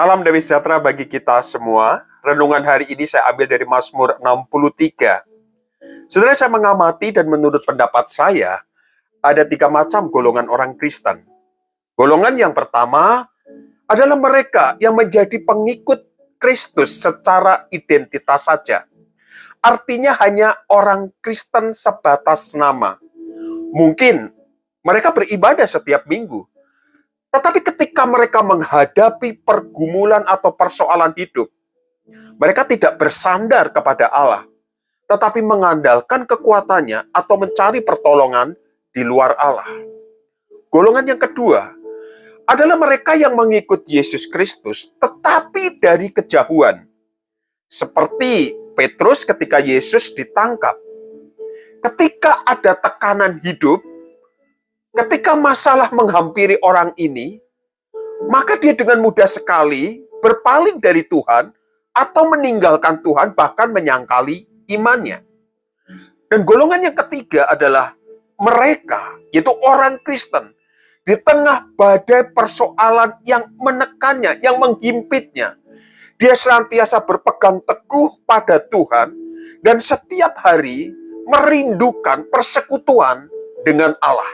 Salam damai sejahtera bagi kita semua. Renungan hari ini saya ambil dari Mazmur 63. Sebenarnya saya mengamati dan menurut pendapat saya, ada 3 macam golongan orang Kristen. Golongan yang pertama adalah mereka yang menjadi pengikut Kristus secara identitas saja. Artinya hanya orang Kristen sebatas nama. Mungkin mereka beribadah setiap minggu, tetapi ketika mereka menghadapi pergumulan atau persoalan hidup, mereka tidak bersandar kepada Allah, tetapi mengandalkan kekuatannya atau mencari pertolongan di luar Allah. Golongan yang kedua adalah mereka yang mengikut Yesus Kristus, tetapi dari kejauhan. Seperti Petrus ketika Yesus ditangkap. Ketika ada tekanan hidup, ketika masalah menghampiri orang ini, maka dia dengan mudah sekali berpaling dari Tuhan atau meninggalkan Tuhan, bahkan menyangkali imannya. Dan golongan yang ketiga adalah mereka, yaitu orang Kristen, di tengah badai persoalan yang menekannya, yang menghimpitnya. Dia senantiasa berpegang teguh pada Tuhan dan setiap hari merindukan persekutuan dengan Allah.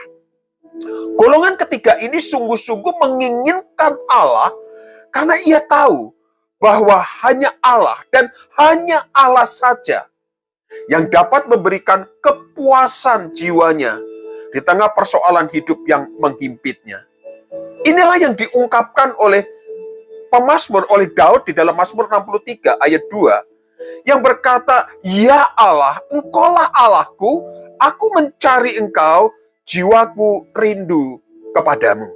Golongan ketiga ini sungguh-sungguh menginginkan Allah karena ia tahu bahwa hanya Allah dan hanya Allah saja yang dapat memberikan kepuasan jiwanya di tengah persoalan hidup yang menghimpitnya. Inilah yang diungkapkan oleh pemazmur, oleh Daud di dalam Mazmur 63 ayat 2 yang berkata, "Ya Allah, Engkaulah Allahku, aku mencari Engkau, jiwaku rindu kepadamu."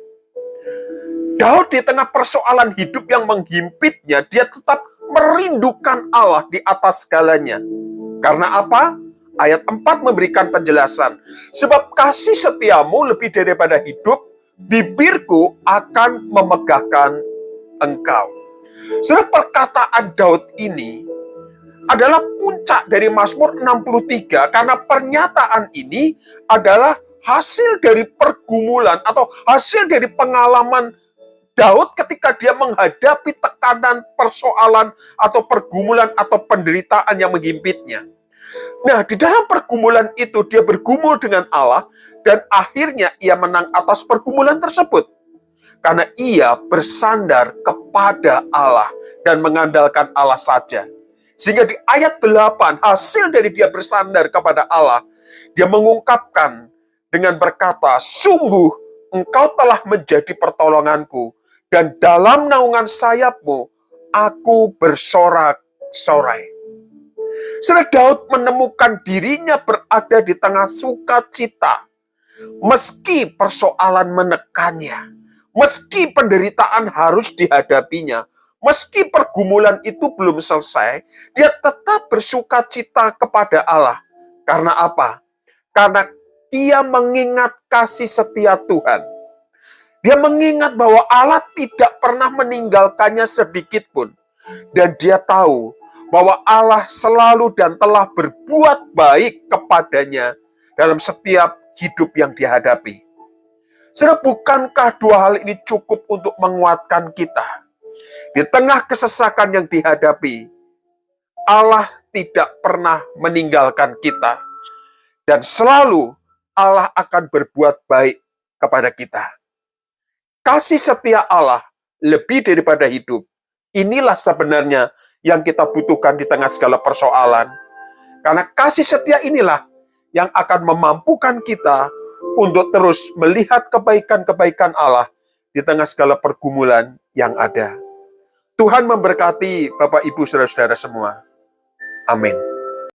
Daud di tengah persoalan hidup yang menghimpitnya, dia tetap merindukan Allah di atas segalanya. Karena apa? Ayat 4 memberikan penjelasan. "Sebab kasih setiamu lebih daripada hidup, bibirku akan memegahkan Engkau." Saudara, perkataan Daud ini adalah puncak dari Mazmur 63 karena pernyataan ini adalah hasil dari pergumulan atau hasil dari pengalaman Daud ketika dia menghadapi tekanan persoalan atau pergumulan atau penderitaan yang menghimpitnya. Nah, di dalam pergumulan itu dia bergumul dengan Allah dan akhirnya ia menang atas pergumulan tersebut. Karena ia bersandar kepada Allah dan mengandalkan Allah saja. Sehingga di ayat 8, hasil dari dia bersandar kepada Allah, dia mengungkapkan dengan berkata, "Sungguh Engkau telah menjadi pertolonganku, dan dalam naungan sayapmu, aku bersorak-sorai." Saudara, Daud menemukan dirinya berada di tengah sukacita. Meski persoalan menekannya, meski penderitaan harus dihadapinya, meski pergumulan itu belum selesai, dia tetap bersukacita kepada Allah. Karena apa? Karena dia mengingat kasih setia Tuhan. Dia mengingat bahwa Allah tidak pernah meninggalkannya sedikit pun. Dan dia tahu bahwa Allah selalu dan telah berbuat baik kepadanya dalam setiap hidup yang dihadapi. Saudara, bukankah dua hal ini cukup untuk menguatkan kita? Di tengah kesesakan yang dihadapi, Allah tidak pernah meninggalkan kita. Dan selalu Allah akan berbuat baik kepada kita. Kasih setia Allah lebih daripada hidup. Inilah sebenarnya yang kita butuhkan di tengah segala persoalan. Karena kasih setia inilah yang akan memampukan kita untuk terus melihat kebaikan-kebaikan Allah di tengah segala pergumulan yang ada. Tuhan memberkati Bapak, Ibu, Saudara-saudara semua. Amin.